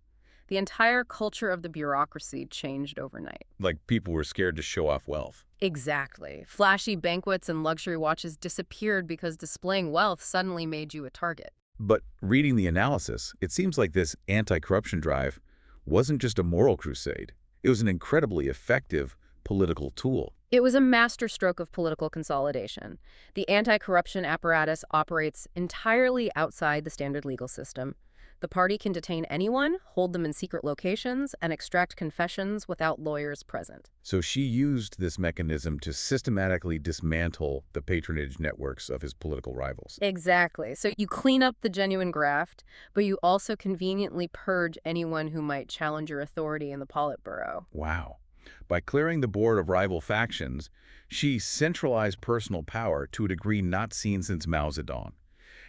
The entire culture of the bureaucracy changed overnight. Like people were scared to show off wealth. Exactly. Flashy banquets and luxury watches disappeared because displaying wealth suddenly made you a target. But reading the analysis, it seems like this anti-corruption drive wasn't just a moral crusade. It was an incredibly effective political tool. It was a masterstroke of political consolidation. The anti-corruption apparatus operates entirely outside the standard legal system. The party can detain anyone, hold them in secret locations, and extract confessions without lawyers present. So Xi used this mechanism to systematically dismantle the patronage networks of his political rivals. Exactly. So you clean up the genuine graft, but you also conveniently purge anyone who might challenge your authority in the Politburo. Wow. By clearing the board of rival factions, Xi centralized personal power to a degree not seen since Mao Zedong.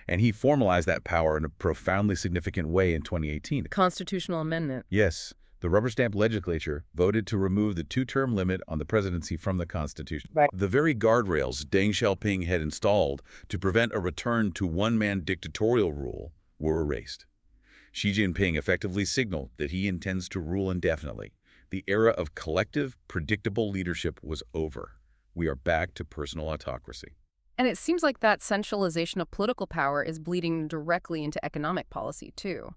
And he formalized that power in a profoundly significant way in 2018. Constitutional amendment. Yes, the rubber-stamped legislature voted to remove the two-term limit on the presidency from the Constitution. Right. The very guardrails Deng Xiaoping had installed to prevent a return to one-man dictatorial rule were erased. Xi Jinping effectively signaled that he intends to rule indefinitely. The era of collective, predictable leadership was over. We are back to personal autocracy. And it seems like that centralization of political power is bleeding directly into economic policy, too.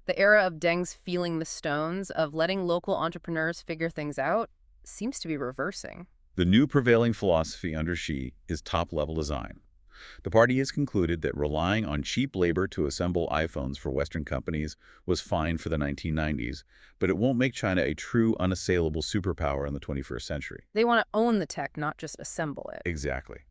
The era of Deng's feeling the stones, of letting local entrepreneurs figure things out, seems to be reversing. The new prevailing philosophy under Xi is top-level design. The party has concluded that relying on cheap labor to assemble iPhones for Western companies was fine for the 1990s, but it won't make China a true, unassailable superpower in the 21st century. They want to own the tech, not just assemble it. Exactly.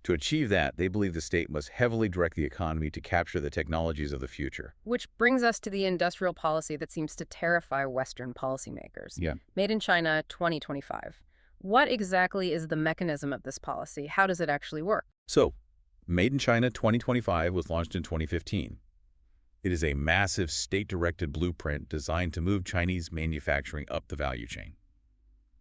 To achieve that, they believe the state must heavily direct the economy to capture the technologies of the future. Which brings us to the industrial policy that seems to terrify Western policymakers. Yeah. Made in China 2025. What exactly is the mechanism of this policy? How does it actually work? So, Made in China 2025 was launched in 2015. It is a massive state-directed blueprint designed to move Chinese manufacturing up the value chain.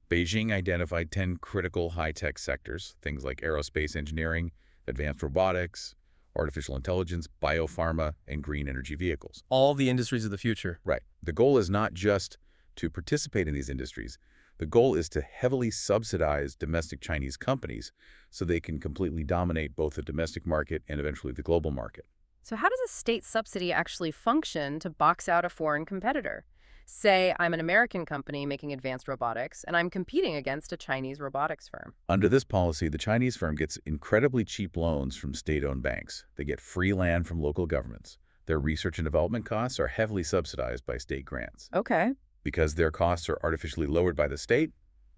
Beijing identified 10 critical high-tech sectors, things like aerospace engineering, advanced robotics, artificial intelligence, biopharma, and green energy vehicles. All the industries of the future. Right. The goal is not just to participate in these industries. The goal is to heavily subsidize domestic Chinese companies so they can completely dominate both the domestic market and eventually the global market. So how does a state subsidy actually function to box out a foreign competitor? Say I'm an American company making advanced robotics, and I'm competing against a Chinese robotics firm. Under this policy, the Chinese firm gets incredibly cheap loans from state-owned banks. They get free land from local governments. Their research and development costs are heavily subsidized by state grants. Okay. Because their costs are artificially lowered by the state,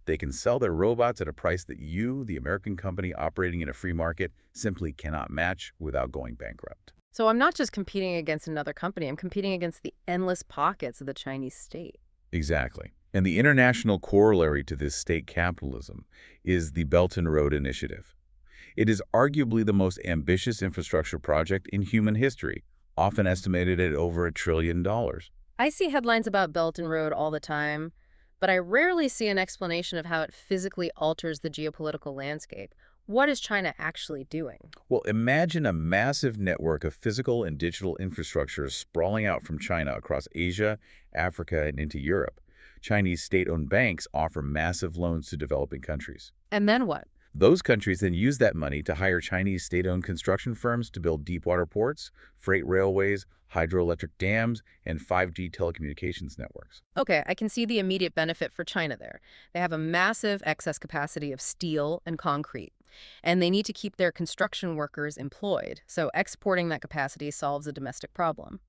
they can sell their robots at a price that you, the American company operating in a free market, simply cannot match without going bankrupt. So I'm not just competing against another company, I'm competing against the endless pockets of the Chinese state. Exactly. And the international corollary to this state capitalism is the Belt and Road Initiative. It is arguably the most ambitious infrastructure project in human history, often estimated at over $1 trillion. I see headlines about Belt and Road all the time, but I rarely see an explanation of how it physically alters the geopolitical landscape. What is China actually doing? Well, imagine a massive network of physical and digital infrastructure sprawling out from China across Asia, Africa, and into Europe. Chinese state-owned banks offer massive loans to developing countries. And then what? Those countries then use that money to hire Chinese state-owned construction firms to build deep-water ports, freight railways, hydroelectric dams, and 5G telecommunications networks. Okay, I can see the immediate benefit for China there. They have a massive excess capacity of steel and concrete, and they need to keep their construction workers employed, so exporting that capacity solves a domestic problem.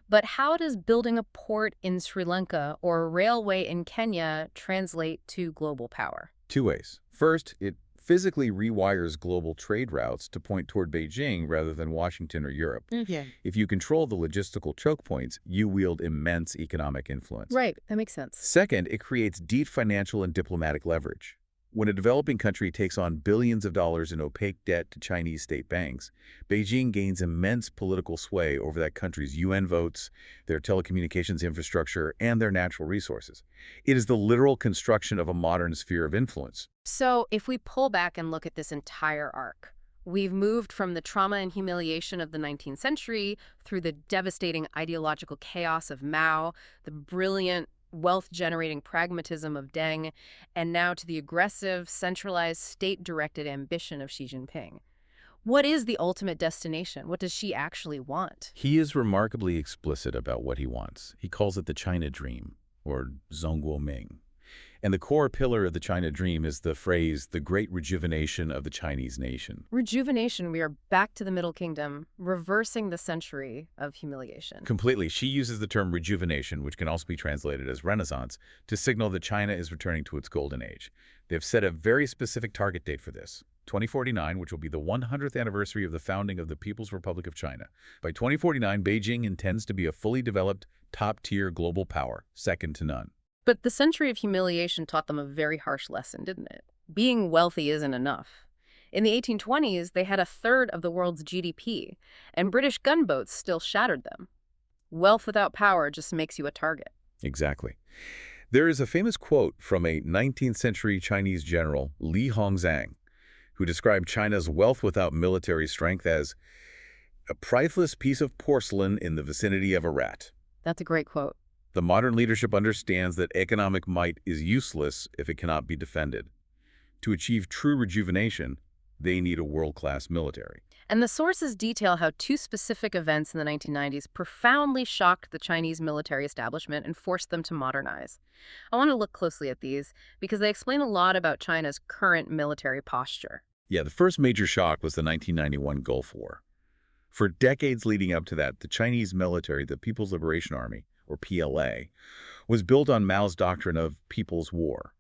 But how does building a port in Sri Lanka or a railway in Kenya translate to global power? Two ways. First, it physically rewires global trade routes to point toward Beijing rather than Washington or Europe. Yeah. If you control the logistical choke points, you wield immense economic influence. Right, that makes sense. Second, it creates deep financial and diplomatic leverage. When a developing country takes on billions of dollars in opaque debt to Chinese state banks, Beijing gains immense political sway over that country's UN votes, their telecommunications infrastructure, and their natural resources. It is the literal construction of a modern sphere of influence. So if we pull back and look at this entire arc, we've moved from the trauma and humiliation of the 19th century through the devastating ideological chaos of Mao, the brilliant wealth-generating pragmatism of Deng, and now to the aggressive, centralized, state-directed ambition of Xi Jinping. What is the ultimate destination? What does Xi actually want? He is remarkably explicit about what he wants. He calls it the China Dream, or Zhongguoming. And the core pillar of the China Dream is the phrase, the great rejuvenation of the Chinese nation. Rejuvenation, we are back to the Middle Kingdom, reversing the century of humiliation. Completely. She uses the term rejuvenation, which can also be translated as renaissance, to signal that China is returning to its golden age. They've set a very specific target date for this, 2049, which will be the 100th anniversary of the founding of the People's Republic of China. By 2049, Beijing intends to be a fully developed, top-tier global power, second to none. But the Century of Humiliation taught them a very harsh lesson, didn't it? Being wealthy isn't enough. In the 1820s, they had a third of the world's GDP, and British gunboats still shattered them. Wealth without power just makes you a target. Exactly. There is a famous quote from a 19th century Chinese general, Li Hongzhang, who described China's wealth without military strength as a priceless piece of porcelain in the vicinity of a rat. That's a great quote. The modern leadership understands that economic might is useless if it cannot be defended. To achieve true rejuvenation, They need a world-class military. And the sources detail how two specific events in the 1990s profoundly shocked the Chinese military establishment and forced them to modernize. I want to look closely at these because they explain a lot about China's current military posture. Yeah, the first major shock was the 1991 Gulf War. For decades leading up to that, the Chinese military, the People's Liberation Army, or PLA, was built on Mao's doctrine of People's War.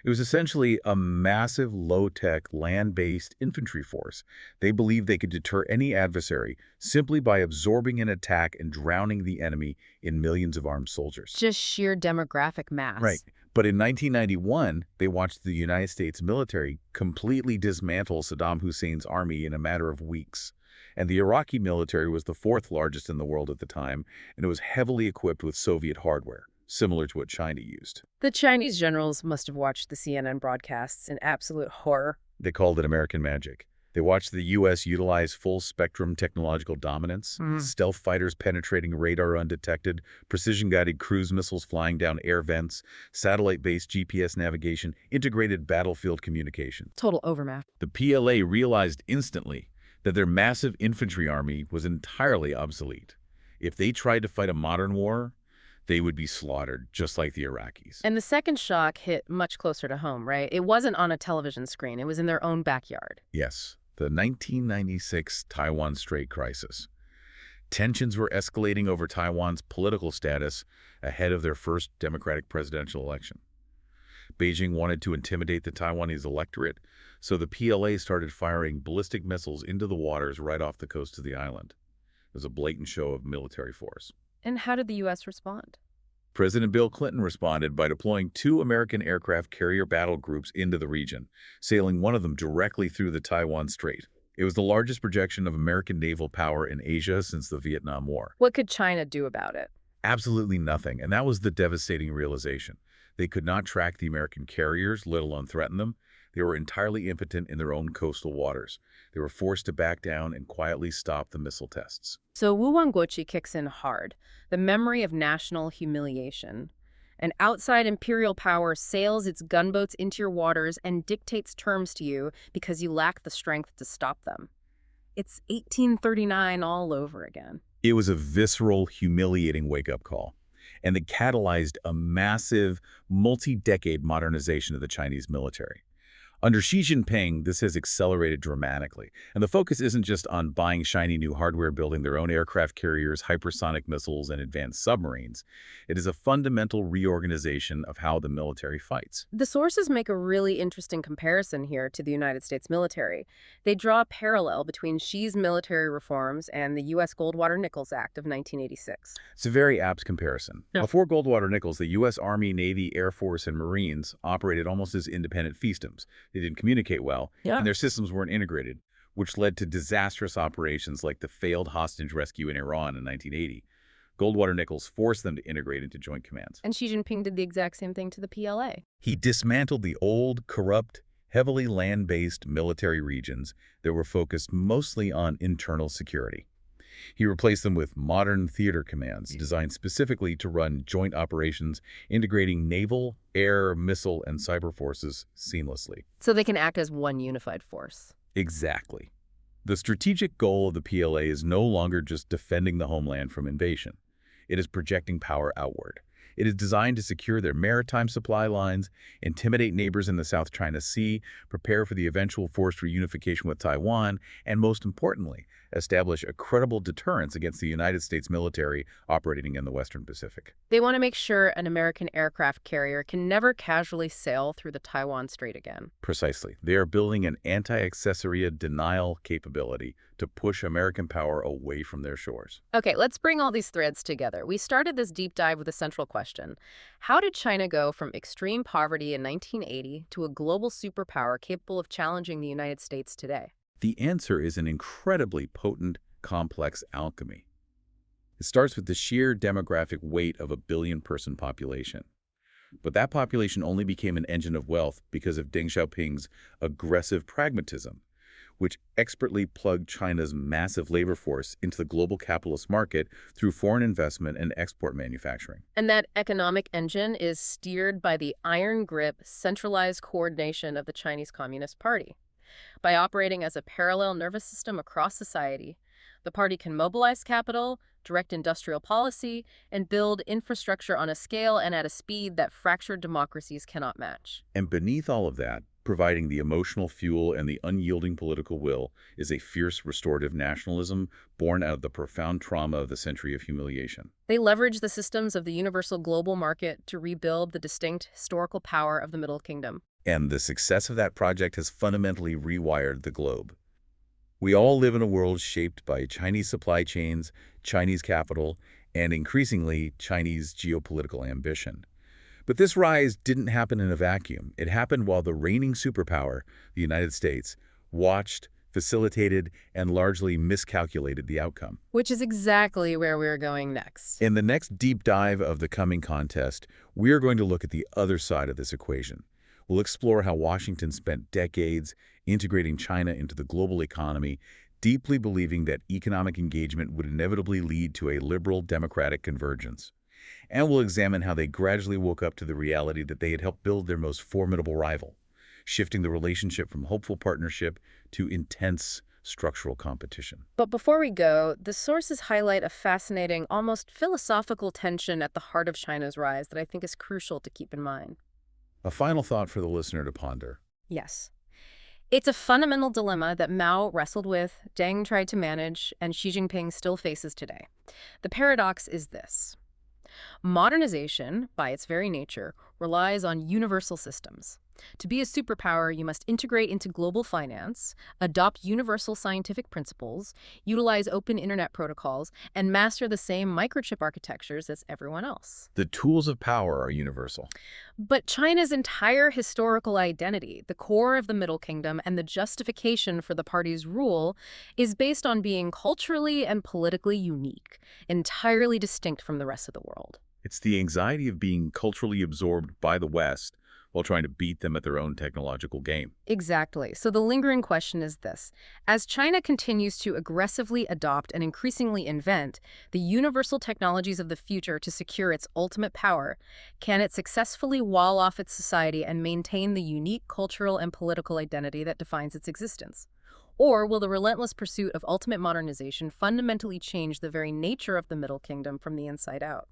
It was essentially a massive, low-tech, land-based infantry force. They believed they could deter any adversary simply by absorbing an attack and drowning the enemy in millions of armed soldiers. Just sheer demographic mass. Right. But in 1991, they watched the United States military completely dismantle Saddam Hussein's army in a matter of weeks. And the Iraqi military was the fourth largest in the world at the time, and it was heavily equipped with Soviet hardware, similar to what China used. The Chinese generals must have watched the CNN broadcasts in absolute horror. They called it American magic. They watched the U.S. utilize full-spectrum technological dominance, stealth fighters penetrating radar undetected, precision-guided cruise missiles flying down air vents, satellite-based GPS navigation, integrated battlefield communication. Total overmatch. The PLA realized instantly that their massive infantry army was entirely obsolete. If they tried to fight a modern war, they would be slaughtered, just like the Iraqis. And the second shock hit much closer to home, right? It wasn't on a television screen. It was in their own backyard. Yes, the 1996 Taiwan Strait crisis. Tensions were escalating over Taiwan's political status ahead of their first democratic presidential election. Beijing wanted to intimidate the Taiwanese electorate, so the PLA started firing ballistic missiles into the waters right off the coast of the island. It was a blatant show of military force. And how did the U.S. respond? President Bill Clinton responded by deploying 2 American aircraft carrier battle groups into the region, sailing one of them directly through the Taiwan Strait. It was the largest projection of American naval power in Asia since the Vietnam War. What could China do about it? Absolutely nothing, and that was the devastating realization. They could not track the American carriers, let alone threaten them. They were entirely impotent in their own coastal waters. They were forced to back down and quietly stop the missile tests. So Wu Wangguoqi kicks in hard, the memory of national humiliation. An outside imperial power sails its gunboats into your waters and dictates terms to you because you lack the strength to stop them. It's 1839 all over again. It was a visceral, humiliating wake-up call, and it catalyzed a massive, multi-decade modernization of the Chinese military. Under Xi Jinping, this has accelerated dramatically, and the focus isn't just on buying shiny new hardware, building their own aircraft carriers, hypersonic missiles, and advanced submarines. It is a fundamental reorganization of how the military fights. The sources make a really interesting comparison here to the United States military. They draw a parallel between Xi's military reforms and the U.S. Goldwater-Nichols Act of 1986. It's a very apt comparison. Yeah. Before Goldwater-Nichols, the U.S. Army, Navy, Air Force, and Marines operated almost as independent fiefdoms. They didn't communicate well, and their systems weren't integrated, which led to disastrous operations like the failed hostage rescue in Iran in 1980. Goldwater-Nichols forced them to integrate into joint commands. And Xi Jinping did the exact same thing to the PLA. He dismantled the old, corrupt, heavily land-based military regions that were focused mostly on internal security. He replaced them with modern theater commands designed specifically to run joint operations, integrating naval, air, missile, and cyber forces seamlessly. So they can act as one unified force. Exactly. The strategic goal of the PLA is no longer just defending the homeland from invasion. It is projecting power outward. It is designed to secure their maritime supply lines, intimidate neighbors in the South China Sea, prepare for the eventual forced reunification with Taiwan, and most importantly, establish a credible deterrence against the United States military operating in the Western Pacific. They want to make sure an American aircraft carrier can never casually sail through the Taiwan Strait again. Precisely. They are building an anti-accessoria denial capability to push American power away from their shores. Okay, let's bring all these threads together. We started this deep dive with a central question. How did China go from extreme poverty in 1980 to a global superpower capable of challenging the United States today? The answer is an incredibly potent, complex alchemy. It starts with the sheer demographic weight of a billion-person population. But that population only became an engine of wealth because of Deng Xiaoping's aggressive pragmatism, which expertly plugged China's massive labor force into the global capitalist market through foreign investment and export manufacturing. And that economic engine is steered by the iron grip, centralized coordination of the Chinese Communist Party. By operating as a parallel nervous system across society, the party can mobilize capital, direct industrial policy, and build infrastructure on a scale and at a speed that fractured democracies cannot match. And beneath all of that, providing the emotional fuel and the unyielding political will, is a fierce restorative nationalism born out of the profound trauma of the Century of Humiliation. They leverage the systems of the universal global market to rebuild the distinct historical power of the Middle Kingdom. And the success of that project has fundamentally rewired the globe. We all live in a world shaped by Chinese supply chains, Chinese capital, and increasingly Chinese geopolitical ambition. But this rise didn't happen in a vacuum. It happened while the reigning superpower, the United States, watched, facilitated, and largely miscalculated the outcome. Which is exactly where we're going next. In the next deep dive of the coming contest, we are going to look at the other side of this equation. We'll explore how Washington spent decades integrating China into the global economy, deeply believing that economic engagement would inevitably lead to a liberal democratic convergence. And we'll examine how they gradually woke up to the reality that they had helped build their most formidable rival, shifting the relationship from hopeful partnership to intense structural competition. But before we go, the sources highlight a fascinating, almost philosophical tension at the heart of China's rise that I think is crucial to keep in mind. A final thought for the listener to ponder. Yes. It's a fundamental dilemma that Mao wrestled with, Deng tried to manage, and Xi Jinping still faces today. The paradox is this. Modernization, by its very nature, relies on universal systems. To be a superpower, you must integrate into global finance, adopt universal scientific principles, utilize open internet protocols, and master the same microchip architectures as everyone else. The tools of power are universal. But China's entire historical identity, the core of the Middle Kingdom, and the justification for the party's rule is based on being culturally and politically unique, entirely distinct from the rest of the world. It's the anxiety of being culturally absorbed by the West while trying to beat them at their own technological game. Exactly. So the lingering question is this. As China continues to aggressively adopt and increasingly invent the universal technologies of the future to secure its ultimate power, can it successfully wall off its society and maintain the unique cultural and political identity that defines its existence? Or will the relentless pursuit of ultimate modernization fundamentally change the very nature of the Middle Kingdom from the inside out?